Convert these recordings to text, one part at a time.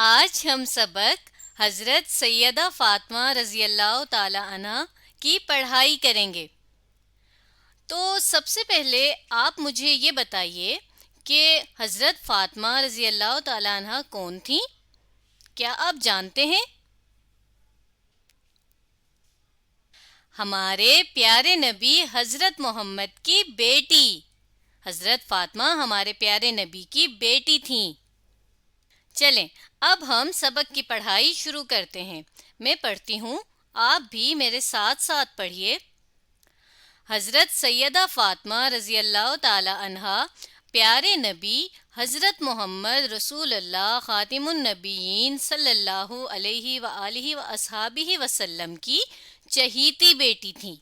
آج ہم سبق حضرت سیدہ فاطمہ رضی اللہ تعالی عنہ کی پڑھائی کریں گے۔ تو سب سے پہلے آپ مجھے یہ بتائیے کہ حضرت فاطمہ رضی اللہ تعالی عنہ کون تھیں؟ کیا آپ جانتے ہیں؟ ہمارے پیارے نبی حضرت محمد کی بیٹی حضرت فاطمہ ہمارے پیارے نبی کی بیٹی تھیں۔ چلیں اب ہم سبق کی پڑھائی شروع کرتے ہیں۔ میں پڑھتی ہوں، آپ بھی میرے ساتھ ساتھ پڑھیے۔ حضرت سیدہ فاطمہ رضی اللہ تعالی عنہا پیارے نبی حضرت محمد رسول اللہ خاتم النبیین صلی اللہ علیہ وآلہ وصحابہ وسلم کی چہیتی بیٹی تھیں۔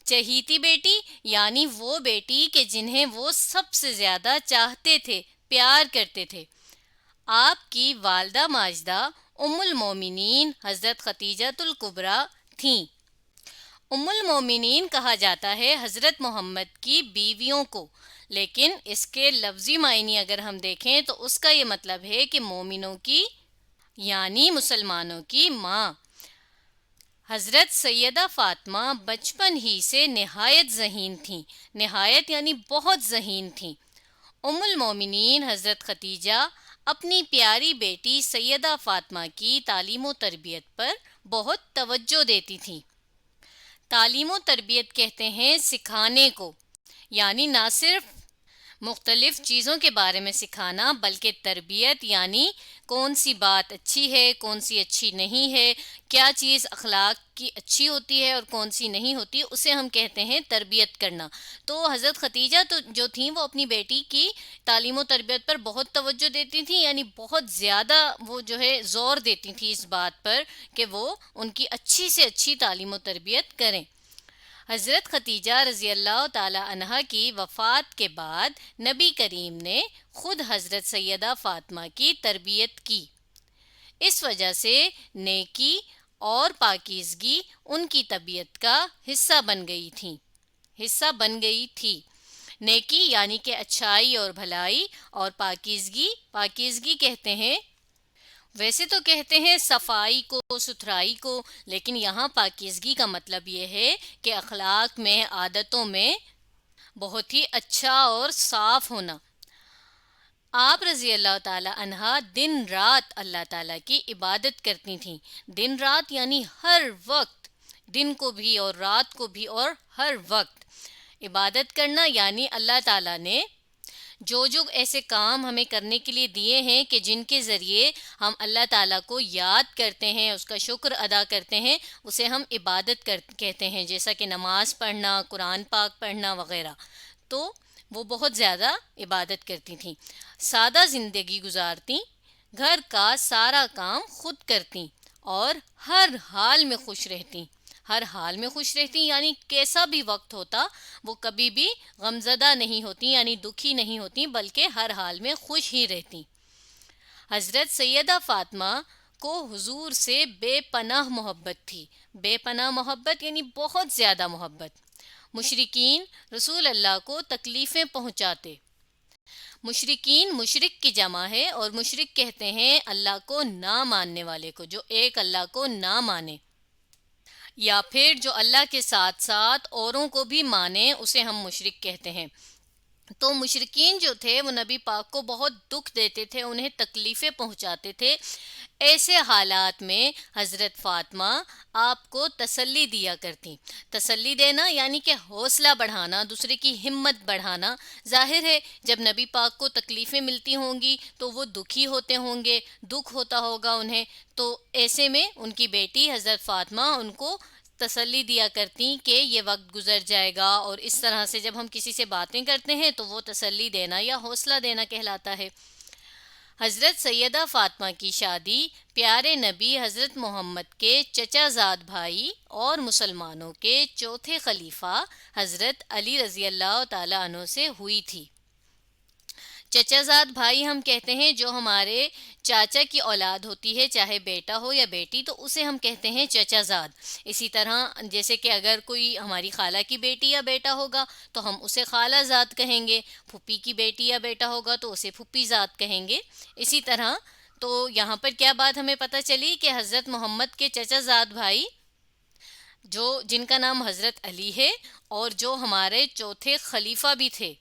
چہیتی بیٹی یعنی وہ بیٹی کہ جنہیں وہ سب سے زیادہ چاہتے تھے، پیار کرتے تھے۔ آپ کی والدہ ماجدہ ام المومنین حضرت خدیجہ الکبریٰ تھیں۔ ام المومنین کہا جاتا ہے حضرت محمد کی بیویوں کو، لیکن اس کے لفظی معنی اگر ہم دیکھیں تو اس کا یہ مطلب ہے کہ مومنوں کی یعنی مسلمانوں کی ماں۔ حضرت سیدہ فاطمہ بچپن ہی سے نہایت ذہین تھیں، نہایت یعنی بہت ذہین تھیں۔ ام المومنین حضرت خدیجہ اپنی پیاری بیٹی سیدہ فاطمہ کی تعلیم و تربیت پر بہت توجہ دیتی تھیں۔ تعلیم و تربیت کہتے ہیں سکھانے کو، یعنی نہ صرف مختلف چیزوں کے بارے میں سکھانا بلکہ تربیت یعنی کون سی بات اچھی ہے، کون سی اچھی نہیں ہے، کیا چیز اخلاق کی اچھی ہوتی ہے اور کون سی نہیں ہوتی، اسے ہم کہتے ہیں تربیت کرنا۔ تو حضرت خدیجہ تو جو تھیں وہ اپنی بیٹی کی تعلیم و تربیت پر بہت توجہ دیتی تھیں، یعنی بہت زیادہ وہ زور دیتی تھیں اس بات پر کہ وہ ان کی اچھی سے اچھی تعلیم و تربیت کریں۔ حضرت خدیجہ رضی اللہ تعالی عنہا کی وفات کے بعد نبی کریم نے خود حضرت سیدہ فاطمہ کی تربیت کی۔ اس وجہ سے نیکی اور پاکیزگی ان کی طبیعت کا حصہ بن گئی تھی۔ نیکی یعنی کہ اچھائی اور بھلائی، اور پاکیزگی کہتے ہیں، ویسے تو کہتے ہیں صفائی کو، ستھرائی کو، لیکن یہاں پاکیزگی کا مطلب یہ ہے کہ اخلاق میں، عادتوں میں بہت ہی اچھا اور صاف ہونا۔ آپ رضی اللہ تعالی عنہا دن رات اللہ تعالیٰ کی عبادت کرتی تھیں۔ دن رات یعنی ہر وقت، دن کو بھی اور رات کو بھی اور ہر وقت عبادت کرنا، یعنی اللہ تعالیٰ نے جو ایسے کام ہمیں کرنے کے لیے دیے ہیں کہ جن کے ذریعے ہم اللہ تعالیٰ کو یاد کرتے ہیں، اس کا شکر ادا کرتے ہیں، اسے ہم عبادت کہتے ہیں، جیسا کہ نماز پڑھنا، قرآن پاک پڑھنا وغیرہ۔ تو وہ بہت زیادہ عبادت کرتی تھیں، سادہ زندگی گزارتی، گھر کا سارا کام خود کرتی اور ہر حال میں خوش رہتی۔ ہر حال میں خوش رہتی یعنی کیسا بھی وقت ہوتا وہ کبھی بھی غمزدہ نہیں ہوتی، یعنی دکھی نہیں ہوتی، بلکہ ہر حال میں خوش ہی رہتی۔ حضرت سیدہ فاطمہ کو حضور سے بے پناہ محبت تھی۔ بے پناہ محبت یعنی بہت زیادہ محبت۔ مشرکین رسول اللہ کو تکلیفیں پہنچاتے۔ مشرکین مشرک کی جمع ہے، اور مشرک کہتے ہیں اللہ کو نہ ماننے والے کو، جو ایک اللہ کو نہ مانے، یا پھر جو اللہ کے ساتھ ساتھ اوروں کو بھی مانے، اسے ہم مشرک کہتے ہیں۔ تو مشرکین جو تھے وہ نبی پاک کو بہت دکھ دیتے تھے، انہیں تکلیفیں پہنچاتے تھے۔ ایسے حالات میں حضرت فاطمہ آپ کو تسلی دیا کرتی۔ تسلی دینا یعنی کہ حوصلہ بڑھانا، دوسرے کی ہمت بڑھانا۔ ظاہر ہے جب نبی پاک کو تکلیفیں ملتی ہوں گی تو وہ دکھی ہوتے ہوں گے، دکھ ہوتا ہوگا انہیں، تو ایسے میں ان کی بیٹی حضرت فاطمہ ان کو تسلی دیا کرتی کہ یہ وقت گزر جائے گا، اور اس طرح سے جب ہم کسی سے باتیں کرتے ہیں تو وہ تسلی دینا یا حوصلہ دینا کہلاتا ہے۔ حضرت سیدہ فاطمہ کی شادی پیارے نبی حضرت محمد کے چچا زاد بھائی اور مسلمانوں کے چوتھے خلیفہ حضرت علی رضی اللہ تعالی عنہ سے ہوئی تھی۔ چچا زاد بھائی ہم کہتے ہیں جو ہمارے چاچا کی اولاد ہوتی ہے، چاہے بیٹا ہو یا بیٹی، تو اسے ہم کہتے ہیں چچا زاد۔ اسی طرح جیسے کہ اگر کوئی ہماری خالہ کی بیٹی یا بیٹا ہوگا تو ہم اسے خالہ زاد کہیں گے، پھوپھی کی بیٹی یا بیٹا ہوگا تو اسے پھوپھی زاد کہیں گے، اسی طرح۔ تو یہاں پر کیا بات ہمیں پتہ چلی کہ حضرت محمد کے چچا زاد بھائی جن کا نام حضرت علی ہے اور جو ہمارے چوتھے خلیفہ بھی تھے.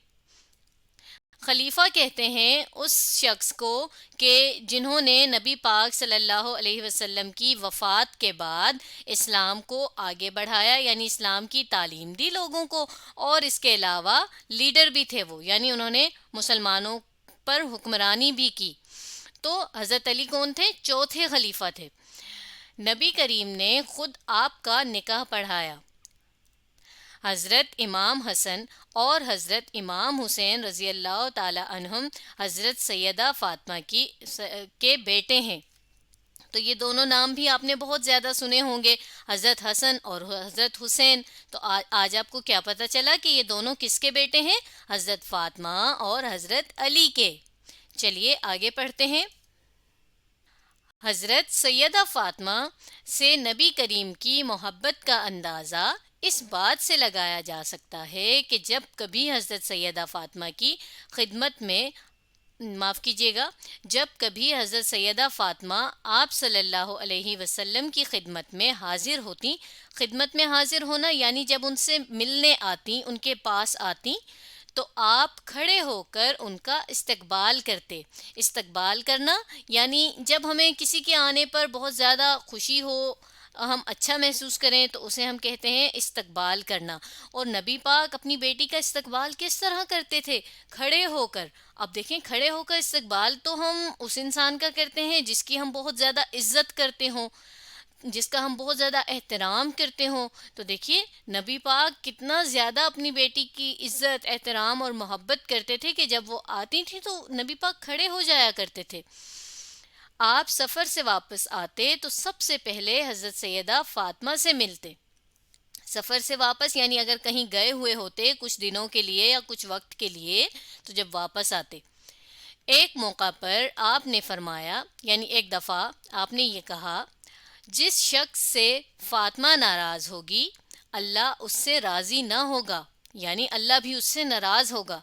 خلیفہ کہتے ہیں اس شخص کو کہ جنہوں نے نبی پاک صلی اللہ علیہ وسلم کی وفات کے بعد اسلام کو آگے بڑھایا، یعنی اسلام کی تعلیم دی لوگوں کو، اور اس کے علاوہ لیڈر بھی تھے وہ، یعنی انہوں نے مسلمانوں پر حکمرانی بھی کی. تو حضرت علی کون تھے؟ چوتھے خلیفہ تھے. نبی کریم نے خود آپ کا نکاح پڑھایا. حضرت امام حسن اور حضرت امام حسین رضی اللہ تعالی عنہم حضرت سیدہ فاطمہ کے بیٹے ہیں. تو یہ دونوں نام بھی آپ نے بہت زیادہ سنے ہوں گے، حضرت حسن اور حضرت حسین. تو آج آپ کو کیا پتہ چلا کہ یہ دونوں کس کے بیٹے ہیں؟ حضرت فاطمہ اور حضرت علی کے. چلیے آگے پڑھتے ہیں. حضرت سیدہ فاطمہ سے نبی کریم کی محبت کا اندازہ اس بات سے لگایا جا سکتا ہے کہ جب کبھی حضرت سیدہ فاطمہ کی خدمت میں جب کبھی حضرت سیدہ فاطمہ آپ صلی اللہ علیہ وسلم کی خدمت میں حاضر ہوتی. خدمت میں حاضر ہونا یعنی جب ان سے ملنے آتی، ان کے پاس آتی، تو آپ کھڑے ہو کر ان کا استقبال کرتے. استقبال کرنا یعنی جب ہمیں کسی کے آنے پر بہت زیادہ خوشی ہو، ہم اچھا محسوس کریں، تو اسے ہم کہتے ہیں استقبال کرنا. اور نبی پاک اپنی بیٹی کا استقبال کس طرح کرتے تھے؟ کھڑے ہو کر. اب دیکھیں، کھڑے ہو کر استقبال تو ہم اس انسان کا کرتے ہیں جس کی ہم بہت زیادہ عزت کرتے ہوں، جس کا ہم بہت زیادہ احترام کرتے ہوں. تو دیکھیے نبی پاک کتنا زیادہ اپنی بیٹی کی عزت، احترام اور محبت کرتے تھے کہ جب وہ آتی تھی تو نبی پاک کھڑے ہو جایا کرتے تھے. آپ سفر سے واپس آتے تو سب سے پہلے حضرت سیدہ فاطمہ سے ملتے. سفر سے واپس یعنی اگر کہیں گئے ہوئے ہوتے کچھ دنوں کے لیے یا کچھ وقت کے لیے، تو جب واپس آتے، ایک موقع پر آپ نے فرمایا، یعنی ایک دفعہ آپ نے یہ کہا، جس شخص سے فاطمہ ناراض ہوگی اللہ اس سے راضی نہ ہوگا، یعنی اللہ بھی اس سے ناراض ہوگا.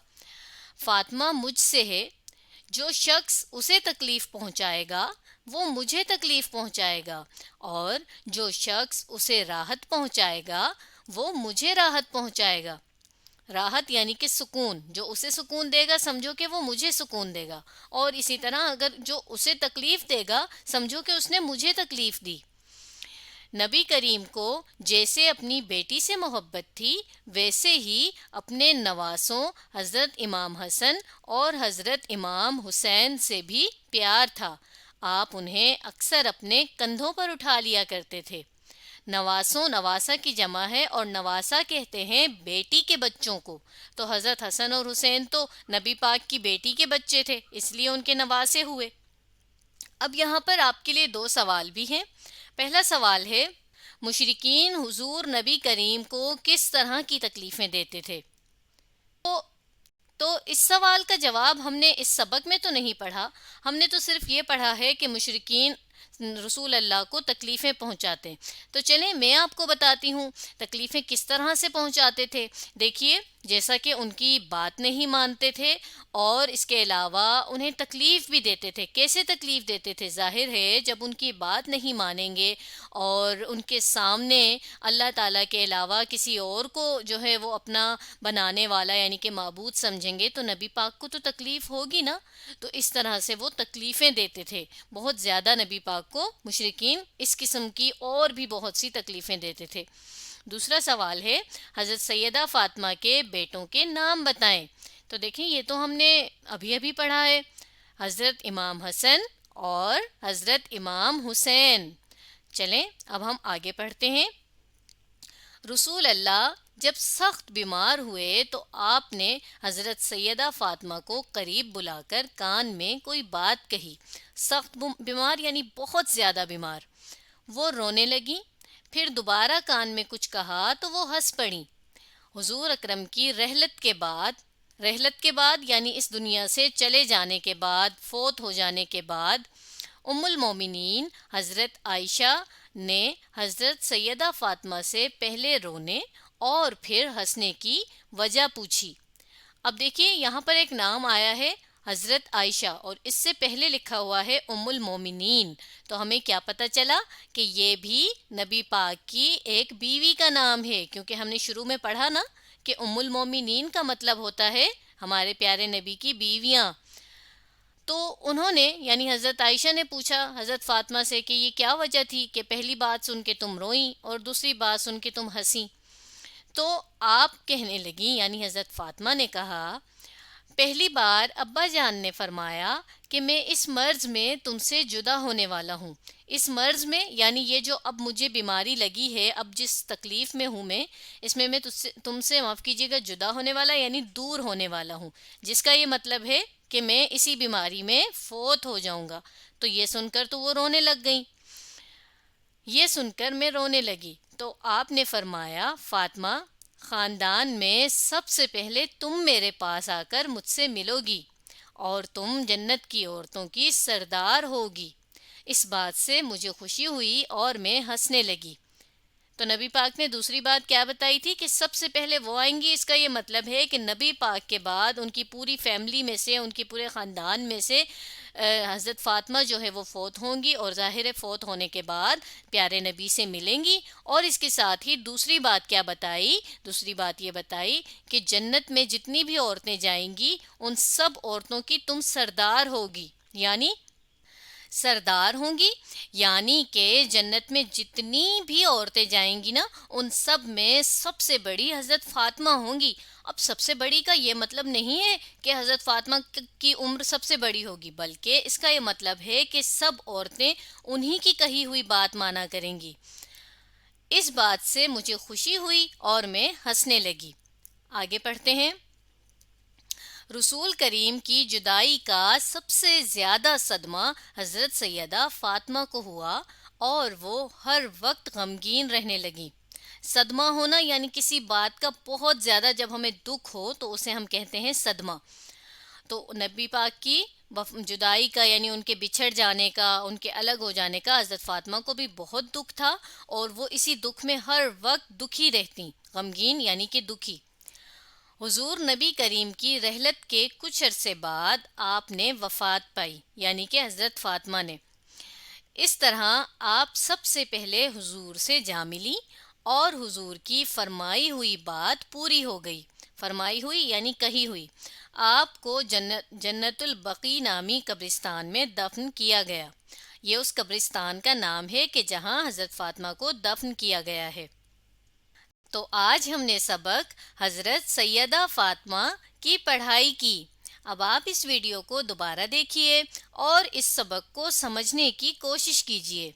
فاطمہ مجھ سے ہے، جو شخص اسے تکلیف پہنچائے گا وہ مجھے تکلیف پہنچائے گا، اور جو شخص اسے راحت پہنچائے گا وہ مجھے راحت پہنچائے گا. راحت یعنی کہ سکون، جو اسے سکون دے گا سمجھو کہ وہ مجھے سکون دے گا، اور اسی طرح اگر جو اسے تکلیف دے گا سمجھو کہ اس نے مجھے تکلیف دی. نبی کریم کو جیسے اپنی بیٹی سے محبت تھی ویسے ہی اپنے نواسوں حضرت امام حسن اور حضرت امام حسین سے بھی پیار تھا. آپ انہیں اکثر اپنے کندھوں پر اٹھا لیا کرتے تھے. نواسوں، نواسا کی جمع ہے، اور نواسا کہتے ہیں بیٹی کے بچوں کو. تو حضرت حسن اور حسین تو نبی پاک کی بیٹی کے بچے تھے، اس لیے ان کے نواسے ہوئے. اب یہاں پر آپ کے لیے 2 سوال بھی ہیں. پہلا سوال ہے، مشرکین حضور نبی کریم کو کس طرح کی تکلیفیں دیتے تھے؟ تو اس سوال کا جواب ہم نے اس سبق میں تو نہیں پڑھا. ہم نے تو صرف یہ پڑھا ہے کہ مشرکین رسول اللہ کو تکلیفیں پہنچاتے. تو چلیں میں آپ کو بتاتی ہوں تکلیفیں کس طرح سے پہنچاتے تھے. دیکھیے، جیسا کہ ان کی بات نہیں مانتے تھے اور اس کے علاوہ انہیں تکلیف بھی دیتے تھے. کیسے تکلیف دیتے تھے؟ ظاہر ہے جب ان کی بات نہیں مانیں گے اور ان کے سامنے اللہ تعالیٰ کے علاوہ کسی اور کو جو ہے وہ اپنا بنانے والا یعنی کہ معبود سمجھیں گے تو نبی پاک کو تو تکلیف ہوگی نا. تو اس طرح سے وہ تکلیفیں دیتے تھے بہت زیادہ. نبی پاک کو مشرکین اس قسم کی اور بھی بہت سی تکلیفیں دیتے تھے. دوسرا سوال ہے، حضرت سیدہ فاطمہ کے بیٹوں کے نام بتائیں. تو دیکھیں یہ تو ہم نے ابھی پڑھا ہے، حضرت امام حسن اور حضرت امام حسین. چلیں اب ہم آگے پڑھتے ہیں. رسول اللہ جب سخت بیمار ہوئے تو آپ نے حضرت سیدہ فاطمہ کو قریب بلا کر کان میں کوئی بات کہی. سخت بیمار یعنی بہت زیادہ بیمار. وہ رونے لگی، پھر دوبارہ کان میں کچھ کہا تو وہ ہنس پڑیں. حضور اکرم کی رحلت کے بعد یعنی اس دنیا سے چلے جانے کے بعد، فوت ہو جانے کے بعد، ام المومنین حضرت عائشہ نے حضرت سیدہ فاطمہ سے پہلے رونے اور پھر ہنسنے کی وجہ پوچھی. اب دیکھیے یہاں پر ایک نام آیا ہے حضرت عائشہ، اور اس سے پہلے لکھا ہوا ہے ام المومنین، تو ہمیں کیا پتہ چلا کہ یہ بھی نبی پاک کی ایک بیوی کا نام ہے، کیونکہ ہم نے شروع میں پڑھا نا کہ ام المومنین کا مطلب ہوتا ہے ہمارے پیارے نبی کی بیویاں۔ تو انہوں نے یعنی حضرت عائشہ نے پوچھا حضرت فاطمہ سے کہ یہ کیا وجہ تھی کہ پہلی بات سن کے تم روئیں اور دوسری بات سن کے تم ہنسیں؟ تو آپ کہنے لگیں یعنی حضرت فاطمہ نے کہا، پہلی بار ابا جان نے فرمایا کہ میں اس مرض میں تم سے جدا ہونے والا ہوں، اس مرض میں یعنی یہ جو اب مجھے بیماری لگی ہے، اب جس تکلیف میں ہوں میں، اس میں تم سے معاف کیجیے گا جدا ہونے والا یعنی دور ہونے والا ہوں، جس کا یہ مطلب ہے کہ میں اسی بیماری میں فوت ہو جاؤں گا۔ تو یہ سن کر تو وہ رونے لگ گئیں، یہ سن کر میں رونے لگی تو آپ نے فرمایا، فاطمہ خاندان میں سب سے پہلے تم میرے پاس آ کر مجھ سے ملو گی اور تم جنت کی عورتوں کی سردار ہوگی۔ اس بات سے مجھے خوشی ہوئی اور میں ہنسنے لگی۔ تو نبی پاک نے دوسری بات کیا بتائی تھی کہ سب سے پہلے وہ آئیں گی، اس کا یہ مطلب ہے کہ نبی پاک کے بعد ان کی پوری فیملی میں سے، ان کے پورے خاندان میں سے حضرت فاطمہ جو ہے وہ فوت ہوں گی، اور ظاہر ہے فوت ہونے کے بعد پیارے نبی سے ملیں گی۔ اور اس کے ساتھ ہی دوسری بات کیا بتائی؟ دوسری بات یہ بتائی کہ جنت میں جتنی بھی عورتیں جائیں گی ان سب عورتوں کی تم سردار ہوگی، یعنی سردار ہوں گی، یعنی کہ جنت میں جتنی بھی عورتیں جائیں گی نا ان سب میں سب سے بڑی حضرت فاطمہ ہوں گی۔ اب سب سے بڑی کا یہ مطلب نہیں ہے کہ حضرت فاطمہ کی عمر سب سے بڑی ہوگی، بلکہ اس کا یہ مطلب ہے کہ سب عورتیں انہی کی کہی ہوئی بات مانا کریں گی۔ اس بات سے مجھے خوشی ہوئی اور میں ہنسنے لگی۔ آگے پڑھتے ہیں۔ رسول کریم کی جدائی کا سب سے زیادہ صدمہ حضرت سیدہ فاطمہ کو ہوا اور وہ ہر وقت غمگین رہنے لگیں۔ صدمہ ہونا یعنی کسی بات کا بہت زیادہ جب ہمیں دکھ ہو تو اسے ہم کہتے ہیں صدمہ۔ تو نبی پاک کی جدائی کا یعنی ان کے بچھڑ جانے کا، ان کے الگ ہو جانے کا حضرت فاطمہ کو بھی بہت دکھ تھا، اور وہ اسی دکھ میں ہر وقت دکھی رہتی، غمگین یعنی کہ دکھی۔ حضور نبی کریم کی رحلت کے کچھ عرصے بعد آپ نے وفات پائی، یعنی کہ حضرت فاطمہ نے۔ اس طرح آپ سب سے پہلے حضور سے جا ملی اور حضور کی فرمائی ہوئی بات پوری ہو گئی۔ فرمائی ہوئی یعنی کہی ہوئی۔ آپ کو جنت البقیع نامی قبرستان میں دفن کیا گیا۔ یہ اس قبرستان کا نام ہے کہ جہاں حضرت فاطمہ کو دفن کیا گیا ہے۔ تو آج ہم نے سبق حضرت سیدہ فاطمہ کی پڑھائی کی۔ اب آپ اس ویڈیو کو دوبارہ دیکھیے اور اس سبق کو سمجھنے کی کوشش کیجیے۔